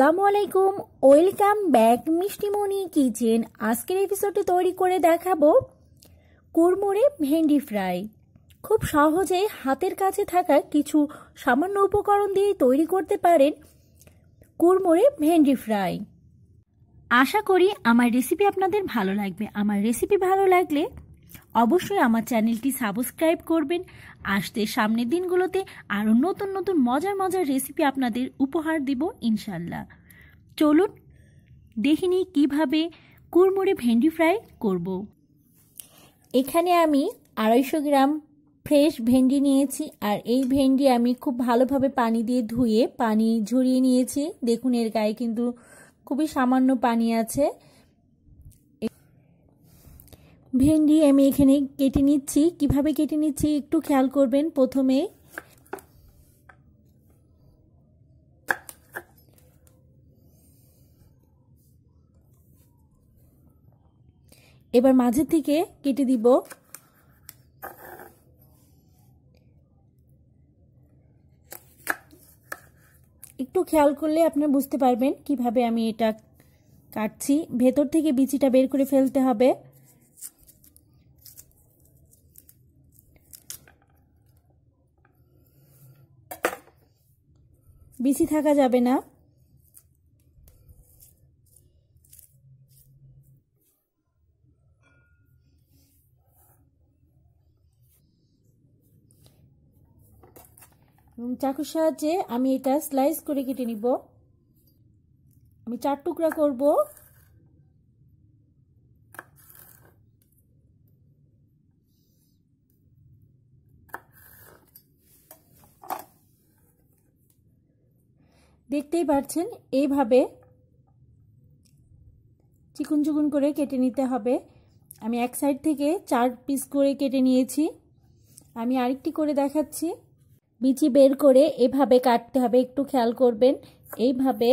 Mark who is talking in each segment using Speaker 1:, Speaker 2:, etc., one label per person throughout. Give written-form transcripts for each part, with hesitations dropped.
Speaker 1: আসসালামু আলাইকুম, welcome back মিষ্টিমণি kitchen. আজকের এপিসোডে তৈরি করে দেখাবো কুড়মুড়ে ভেন্ডি ফ্রাই। খুব সহজে হাতের কাছে থাকা কিছু সামান্য উপকরণ দিয়ে তৈরি করতে পারেন কুড়মুড়ে ভেন্ডি ফ্রাই। আশা করি আমার রেসিপি আপনাদের ভালো লাগবে। আমার রেসিপি ভালো লাগলে অবশ্যই আমার চ্যানেলটি সাবস্ক্রাইব করবেন। আসতে সামনের দিনগুলোতে আরও নতুন নতুন মজার মজার রেসিপি আপনাদের উপহার দিব ইনশাল্লাহ। চলুন দেখিনি কিভাবে কুড়মুড়ে ভেন্ডি ফ্রাই করব। এখানে আমি 250 গ্রাম ফ্রেশ ভেন্ডি নিয়েছি, আর এই ভেন্ডি আমি খুব ভালোভাবে পানি দিয়ে ধুয়ে পানি ঝরিয়ে নিয়েছি। দেখুন এর গায়ে কিন্তু খুবই সামান্য পানি আছে। ভেন্ডি আমি এখানে কেটে নিচ্ছি। কিভাবে কেটে নিচ্ছি একটু খেয়াল করবেন। প্রথমে এবার মাঝের থেকে কেটে দিব। একটু খেয়াল করলে আপনি বুঝতে পারবেন কিভাবে আমি এটা কাটছি। ভেতর থেকে বিচিটা বের করে ফেলতে হবে। বিচি থাকা যাবে না। এবং চাকুর সাহায্যে আমি এটা স্লাইস করে কেটে নিব। আমি 4 টুকরা করব। দেখতেই পাচ্ছেন এইভাবে চিকন চিকন করে কেটে নিতে হবে। আমি এক সাইড থেকে 4 পিস করে কেটে নিয়েছি। আমি আরেকটি করে দেখাচ্ছি। বিচি বের করে এভাবে কাটতে হবে, একটু খেয়াল করবেন। এইভাবে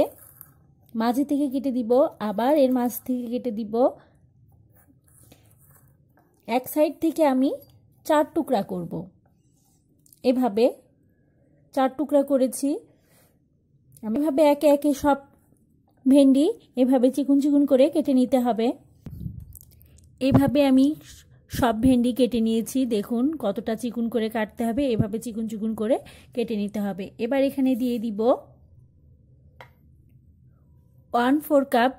Speaker 1: মাঝে থেকে কেটে দিব, আবার এর মাঝ থেকে কেটে দিব। এক সাইড থেকে আমি 4 টুকরা করব। এভাবে 4 টুকরা করেছি। আমি এভাবে একে একে সব ভেন্ডি এভাবে চিকন চিকন করে কেটে নিতে হবে। এভাবে আমি সব ভেন্ডি কেটে নিয়েছি। দেখুন কতটা চিকন করে কাটতে হবে। এভাবে চিকন চিকন করে কেটে নিতে হবে। এবার এখানে দিয়ে দিব 1/4 কাপ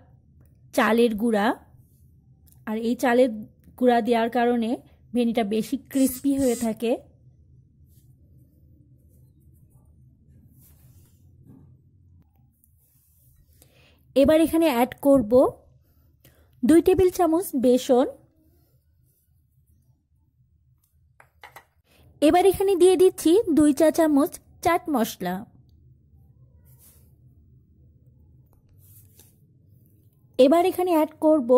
Speaker 1: চালের গুঁড়া। আর এই চালের গুঁড়া দেওয়ার কারণে ভেন্ডিটা বেশি ক্রিস্পি হয়ে থাকে। এবার এখানে অ্যাড করব 2 টেবিল চামচ বেসন। এবার এখানে দিয়ে দিচ্ছি 2 চা চামচ চাট মশলা। এবার এখানে অ্যাড করব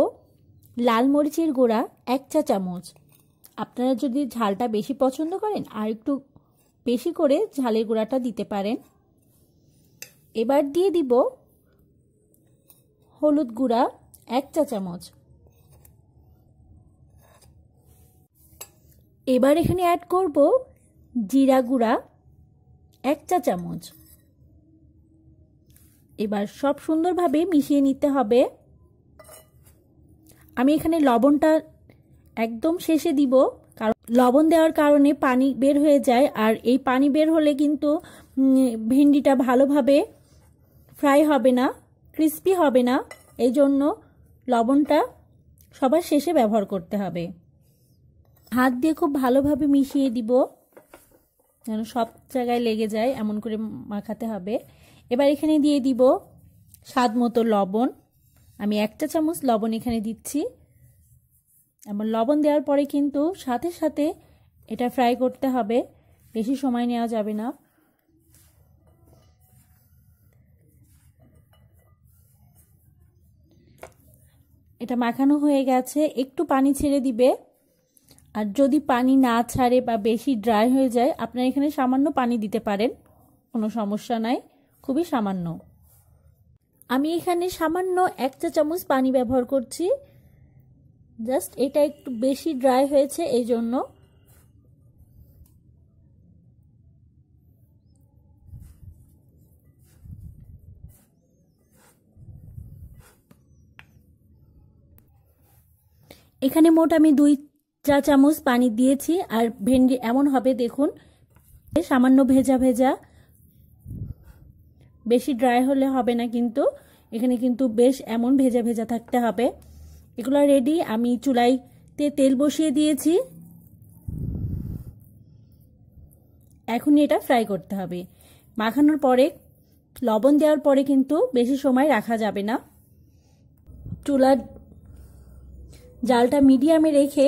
Speaker 1: লাল মরিচের গুঁড়া 1 চা চামচ। আপনারা যদি ঝালটা বেশি পছন্দ করেন আর একটু বেশি করে ঝালের গুঁড়াটা দিতে পারেন। এবার দিয়ে দিব হলুদ গুঁড়া 1 চা চামচ। এবার এখানে অ্যাড করব জিরা গুঁড়া 1 চা চামচ। এবার সব সুন্দরভাবে মিশিয়ে নিতে হবে। আমি এখানে লবণটা একদম শেষে দিব, কারণ লবণ দেওয়ার কারণে পানি বের হয়ে যায়, আর এই পানি বের হলে কিন্তু ভেন্ডিটা ভালোভাবে ফ্রাই হবে না, ক্রিস্পি হবে না। এই জন্য লবণটা সবার শেষে ব্যবহার করতে হবে। হাত দিয়ে খুব ভালোভাবে মিশিয়ে দিব যেন সব জায়গায় লেগে যায়, এমন করে মাখাতে হবে। এবার এখানে দিয়ে দিব স্বাদ মতো লবণ। আমি 1 চা চামচ লবণ এখানে দিচ্ছি। এবং লবণ দেওয়ার পরে কিন্তু সাথে সাথে এটা ফ্রাই করতে হবে, বেশি সময় নেওয়া যাবে না। এটা মাখানো হয়ে গেছে। একটু পানি ছেড়ে দিবে। আর যদি পানি না ছাড়ে বা বেশি ড্রাই হয়ে যায়, আপনারা এখানে সামান্য পানি দিতে পারেন, কোনো সমস্যা নাই, খুবই সামান্য। আমি এখানে সামান্য 1 চা চামচ পানি ব্যবহার করছি। জাস্ট এটা একটু বেশি ড্রাই হয়েছে এই জন্য। এখানে মোট আমি 2 চা চামচ পানি দিয়েছি। আর ভেন্ডি এমন হবে দেখুন, সামান্য ভেজা ভেজা, বেশি ড্রাই হলে হবে না, কিন্তু এখানে কিন্তু বেশ এমন ভেজা ভেজা থাকতে হবে। এগুলো রেডি। আমি চুলাইতে তেল বসিয়ে দিয়েছি, এখন এটা ফ্রাই করতে হবে। মাখানোর পরে লবণ দেওয়ার পরে কিন্তু বেশি সময় রাখা যাবে না। চুলার জালটা মিডিয়ামে রেখে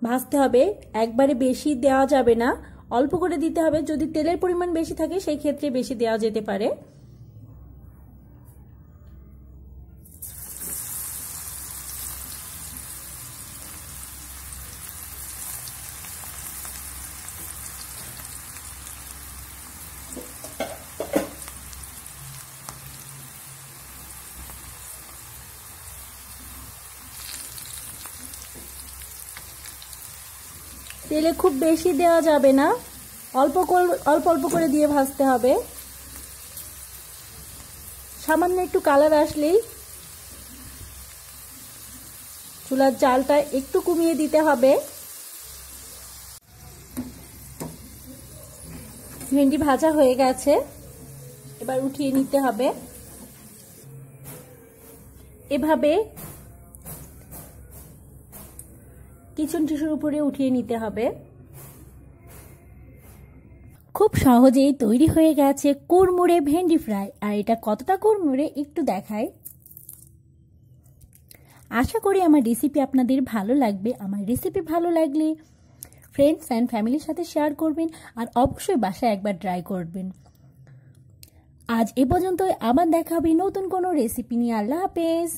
Speaker 1: ভাজতে হবে, একবারে বেশি দেওয়া যাবে না, অল্প করে দিতে হবে। যদি তেলের পরিমাণ বেশি থাকে সেই ক্ষেত্রে বেশি দেওয়া যেতে পারে। তেলে খুব বেশি দেওয়া যাবে না, অল্প অল্প করে দিয়ে ভাজতে হবে। সামান্য একটু কালার আসলেই চুলার জালটা একটু কমিয়ে দিতে হবে। ভেন্ডি ভাজা হয়ে গেছে, এবার উঠিয়ে নিতে হবে। এভাবে কিচেন টিস্যুর উপরে উঠিয়ে নিতে হবে। খুব সহজেই তৈরি হয়ে গেছে কুড়মুড়ে ভেন্ডি ফ্রাই। আর এটা কতটা কুড়মুড়ে একটু দেখাই। আশা করি আমার রেসিপি আপনাদের ভালো লাগবে। আমার রেসিপি ভালো লাগলে ফ্রেন্ডস অ্যান্ড ফ্যামিলির সাথে শেয়ার করবেন, আর অবশ্যই বাসায় একবার ট্রাই করবেন। আজ এ পর্যন্তই, আবার দেখা হবে নতুন কোনো রেসিপি নিয়ে। আল্লাহ হাফেজ।